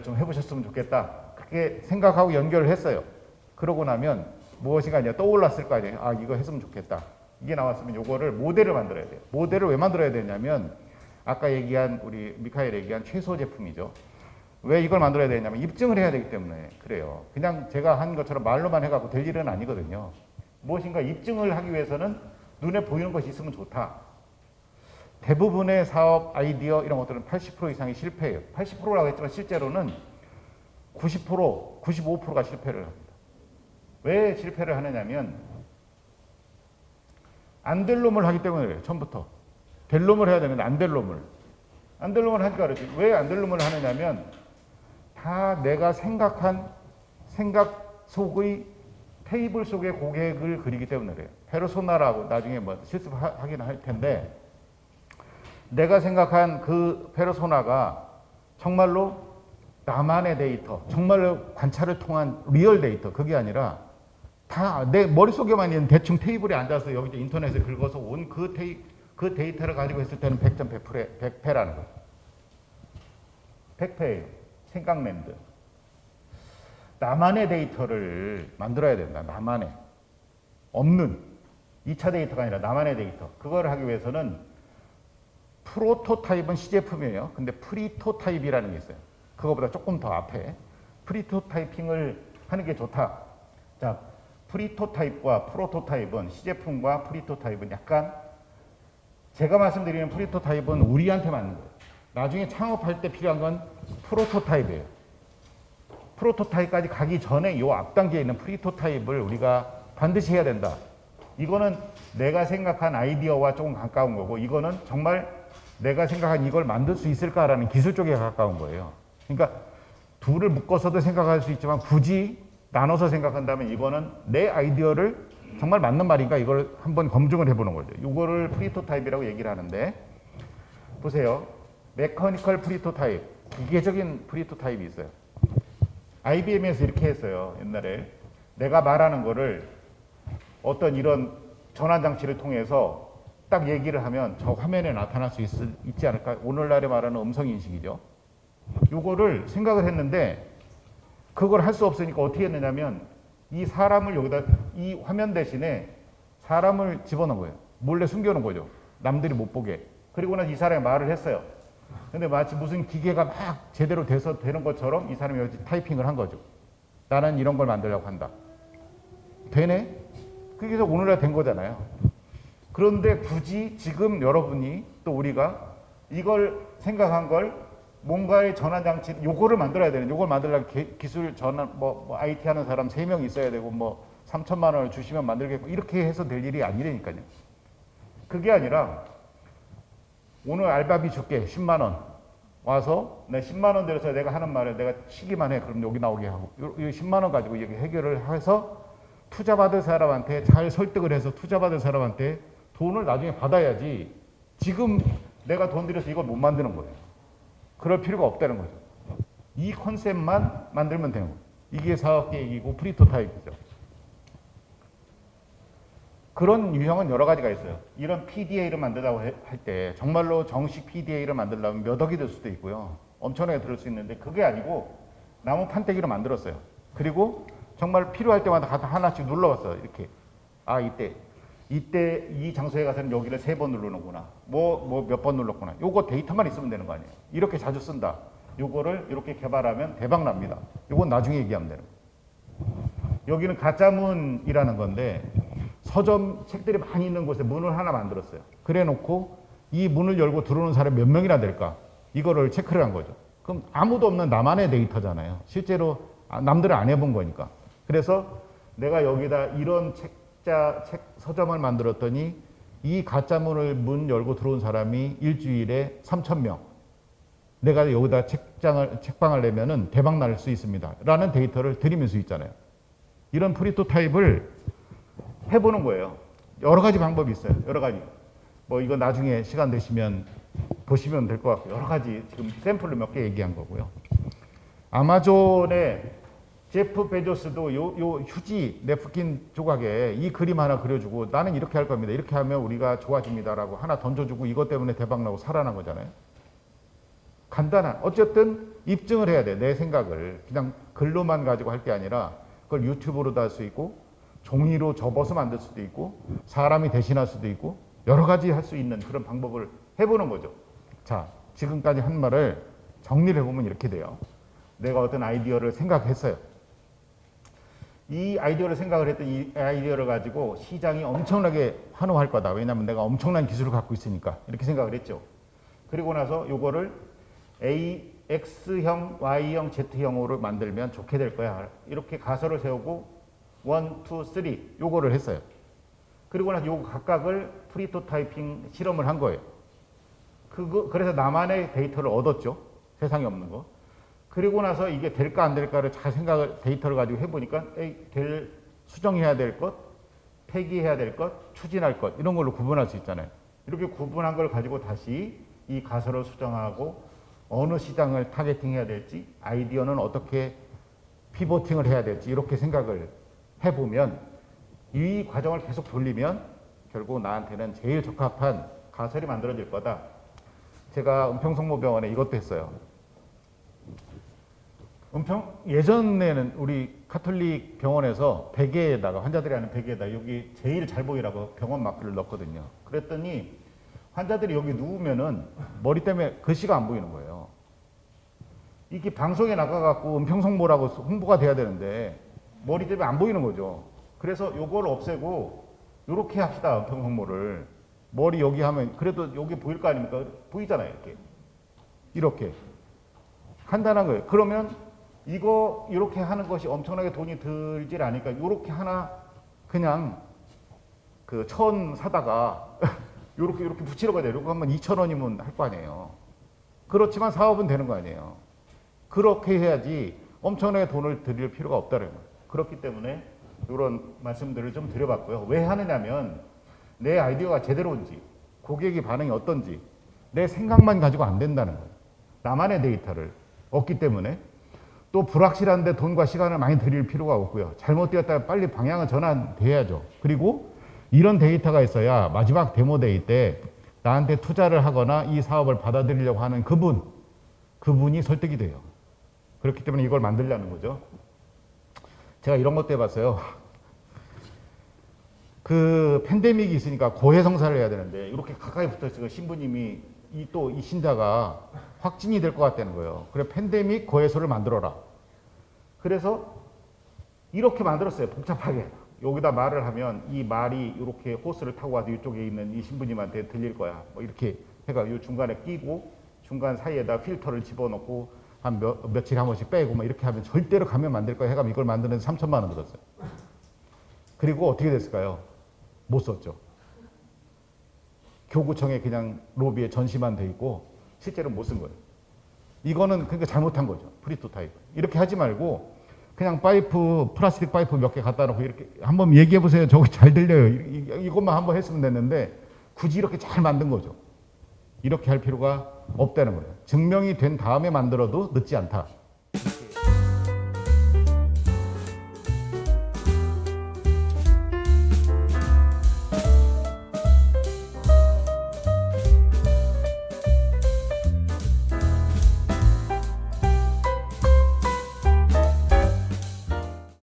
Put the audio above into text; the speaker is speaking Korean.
연결을 좀 해보셨으면 좋겠다. 그렇게 생각하고 연결을 했어요. 그러고 나면 무엇인가 이제 떠올랐을 거 아니에요. 아, 이거 했으면 좋겠다. 이게 나왔으면 요거를 모델을 만들어야 돼요. 모델을 왜 만들어야 되냐면 아까 얘기한 우리 미카엘 얘기한 최소 제품이죠. 왜 이걸 만들어야 되냐면 입증을 해야 되기 때문에 그래요. 그냥 제가 한 것처럼 말로만 해갖고 될 일은 아니거든요. 무엇인가 입증을 하기 위해서는 눈에 보이는 것이 있으면 좋다. 대부분의 사업 아이디어 이런 것들은 80% 이상이 실패해요. 80%라고 했지만 실제로는 90%, 95%가 실패를 합니다. 왜 실패를 하느냐면 안 될 놈을 하기 때문에 그래요. 처음부터. 될 놈을 해야 되는데 안 될 놈을. 안 될 놈을 하니까 그러지. 왜 안 될 놈을 하느냐면 다 내가 생각한 생각 속의 테이블 속의 고객을 그리기 때문에 그래요. 페르소나라고 나중에 뭐 실습하긴 할 텐데 내가 생각한 그 페르소나가 정말로 나만의 데이터, 정말로 관찰을 통한 리얼 데이터, 그게 아니라 다 내 머릿속에만 있는 대충 테이블에 앉아서 여기 인터넷에 긁어서 온 그 데이터를 가지고 했을 때는 100점 100패라는 거죠. 100패예요. 생각랜드. 나만의 데이터를 만들어야 된다. 나만의. 없는 2차 데이터가 아니라 나만의 데이터. 그걸 하기 위해서는 프로토타입은 시제품이에요. 근데 프리토타입이라는 게 있어요. 그거보다 조금 더 앞에. 프리토타이핑을 하는 게 좋다. 자, 프리토타입과 프로토타입은 시제품과 프리토타입은 약간 제가 말씀드리는 프리토타입은 우리한테 맞는 거예요. 나중에 창업할 때 필요한 건 프로토타입이에요. 프로토타입까지 가기 전에 이 앞단계에 있는 프리토타입을 우리가 반드시 해야 된다. 이거는 내가 생각한 아이디어와 조금 가까운 거고 이거는 정말 내가 생각한 이걸 만들 수 있을까라는 기술 쪽에 가까운 거예요. 그러니까 둘을 묶어서도 생각할 수 있지만 굳이 나눠서 생각한다면 이거는 내 아이디어를 정말 맞는 말인가 이걸 한번 검증을 해보는 거죠. 이거를 프리토타입이라고 얘기를 하는데 보세요. 메커니컬 프리토타입, 기계적인 프리토타입이 있어요. IBM에서 이렇게 했어요. 옛날에 내가 말하는 거를 어떤 이런 전환장치를 통해서 딱 얘기를 하면 저 화면에 나타날 수 있지 않을까? 오늘날에 말하는 음성인식이죠. 요거를 생각을 했는데 그걸 할 수 없으니까 어떻게 했느냐면 이 사람을 여기다 이 화면 대신에 사람을 집어넣은 거예요. 몰래 숨겨놓은 거죠. 남들이 못 보게. 그리고 나서 이 사람이 말을 했어요. 근데 마치 무슨 기계가 막 제대로 돼서 되는 것처럼 이 사람이 여기 타이핑을 한 거죠. 나는 이런 걸 만들려고 한다. 되네? 그게 오늘날 된 거잖아요. 그런데 굳이 지금 여러분이 또 우리가 이걸 생각한 걸 뭔가의 전환장치, 요거를 만들어야 되는, 요걸 만들려면 기술 전환, IT 하는 사람 3명 있어야 되고, 3천만 원을 주시면 만들겠고, 이렇게 해서 될 일이 아니라니까요. 그게 아니라, 오늘 알바비 줄게, 10만 원. 와서, 내 10만 원 들여서 내가 하는 말을 내가 치기만 해. 그럼 여기 나오게 하고, 이 10만 원 가지고 여기 해결을 해서, 투자받을 사람한테 잘 설득을 해서 투자받을 사람한테 돈을 나중에 받아야지, 지금 내가 돈 들여서 이걸 못 만드는 거예요. 그럴 필요가 없다는 거죠. 이 컨셉만 만들면 되는 거예요. 이게 사업계획이고 프리토타입이죠. 그런 유형은 여러 가지가 있어요. 이런 PDA를 만들라고 할 때 정말로 정식 PDA를 만들려면 몇 억이 들 수도 있고요. 엄청나게 들을 수 있는데 그게 아니고 나무 판때기로 만들었어요. 그리고 정말 필요할 때마다 하나씩 눌러봤어요. 이렇게. 아, 이때 이 장소에 가서는 여기를 3번 누르는구나. 몇 번 눌렀구나. 요거 데이터만 있으면 되는 거 아니에요. 이렇게 자주 쓴다. 요거를 이렇게 개발하면 대박 납니다. 요건 나중에 얘기하면 되는 거예요. 여기는 가짜문이라는 건데 서점 책들이 많이 있는 곳에 문을 하나 만들었어요. 그래 놓고 이 문을 열고 들어오는 사람이 몇 명이나 될까? 이거를 체크를 한 거죠. 그럼 아무도 없는 나만의 데이터잖아요. 실제로 남들은 안 해본 거니까. 그래서 내가 여기다 이런 서점을 만들었더니 이 가짜문을 문 열고 들어온 사람이 일주일에 3,000명. 내가 여기다 책방을 내면은 대박 날 수 있습니다. 라는 데이터를 드리면 수 있잖아요. 이런 프리토타입을 해보는 거예요. 여러 가지 방법이 있어요. 여러 가지. 이거 나중에 시간 되시면 보시면 될 것 같고요. 여러 가지 지금 샘플로 몇 개 얘기한 거고요. 아마존의 제프 베조스도 요 휴지 냅킨 조각에 이 그림 하나 그려주고 나는 이렇게 할 겁니다. 이렇게 하면 우리가 좋아집니다라고 하나 던져주고 이것 때문에 대박나고 살아난 거잖아요. 간단한, 어쨌든 입증을 해야 돼. 내 생각을 그냥 글로만 가지고 할 게 아니라 그걸 유튜브로도 할 수 있고 종이로 접어서 만들 수도 있고 사람이 대신할 수도 있고 여러 가지 할 수 있는 그런 방법을 해보는 거죠. 자, 지금까지 한 말을 정리를 해보면 이렇게 돼요. 내가 어떤 아이디어를 생각했어요. 이 아이디어를 생각을 했더니 이 아이디어를 가지고 시장이 엄청나게 환호할 거다. 왜냐하면 내가 엄청난 기술을 갖고 있으니까 이렇게 생각을 했죠. 그리고 나서 요거를 X형, Y형, Z형으로 만들면 좋게 될 거야. 이렇게 가설을 세우고 1, 2, 3 요거를 했어요. 그리고 나서 요거 각각을 프리토타이핑 실험을 한 거예요. 그래서 나만의 데이터를 얻었죠. 세상에 없는 거. 그리고 나서 이게 될까 안 될까를 잘 데이터를 가지고 해보니까 수정해야 될 것, 폐기해야 될 것, 추진할 것 이런 걸로 구분할 수 있잖아요. 이렇게 구분한 걸 가지고 다시 이 가설을 수정하고 어느 시장을 타겟팅해야 될지, 아이디어는 어떻게 피보팅을 해야 될지 이렇게 생각을 해보면 이 과정을 계속 돌리면 결국 나한테는 제일 적합한 가설이 만들어질 거다. 제가 은평성모병원에 이것도 했어요. 예전에는 우리 카톨릭 병원에서 베개에다가 환자들이 하는 베개에다 여기 제일 잘 보이라고 병원 마크를 넣었거든요. 그랬더니 환자들이 여기 누우면은 머리 때문에 글씨가 안 보이는 거예요. 이게 방송에 나가갖고 은평성모라고 홍보가 돼야 되는데 머리 때문에 안 보이는 거죠. 그래서 요걸 없애고 요렇게 합시다. 은평성모를 머리 여기 하면 그래도 여기 보일 거 아닙니까? 보이잖아요. 이렇게 간단한 거예요. 그러면 이거 이렇게 하는 것이 엄청나게 돈이 들질 않으니까 이렇게 하나 그냥 그 천 사다가 이렇게 붙이려고 해야 돼요. 이거 하면 2,000원이면 할 거 아니에요. 그렇지만 사업은 되는 거 아니에요. 그렇게 해야지 엄청나게 돈을 들일 필요가 없다는 거예요. 그렇기 때문에 이런 말씀들을 좀 드려봤고요. 왜 하느냐면 내 아이디어가 제대로인지 고객의 반응이 어떤지 내 생각만 가지고 안 된다는 거예요. 나만의 데이터를 얻기 때문에 또 불확실한데 돈과 시간을 많이 들일 필요가 없고요. 잘못되었다면 빨리 방향을 전환돼야죠. 그리고 이런 데이터가 있어야 마지막 데모데이 때 나한테 투자를 하거나 이 사업을 받아들이려고 하는 그분이 설득이 돼요. 그렇기 때문에 이걸 만들려는 거죠. 제가 이런 것도 해봤어요. 그 팬데믹이 있으니까 고해성사를 해야 되는데 이렇게 가까이 붙어있어요. 신부님이 이 신자가 확진이 될 것 같다는 거예요. 그래 팬데믹 고해소를 만들어라. 그래서 이렇게 만들었어요. 복잡하게. 여기다 말을 하면 이 말이 이렇게 호스를 타고 와서 이쪽에 있는 이 신부님한테 들릴 거야. 뭐 이렇게 해가 이 중간에 끼고 중간 사이에다 필터를 집어넣고 한 며칠에 한 번씩 빼고 뭐 이렇게 하면 절대로 감염 안 될 거야. 해가 이걸 만드는데 3,000만 원 들었어요. 그리고 어떻게 됐을까요? 못 썼죠. 교구청에 그냥 로비에 전시만 돼 있고 실제로 못 쓴 거예요. 이거는 그러니까 잘못한 거죠. 프리토타입. 이렇게 하지 말고 그냥 플라스틱 파이프 몇 개 갖다 놓고 이렇게 한번 얘기해 보세요. 저거 잘 들려요. 이것만 한번 했으면 됐는데 굳이 이렇게 잘 만든 거죠. 이렇게 할 필요가 없다는 거예요. 증명이 된 다음에 만들어도 늦지 않다.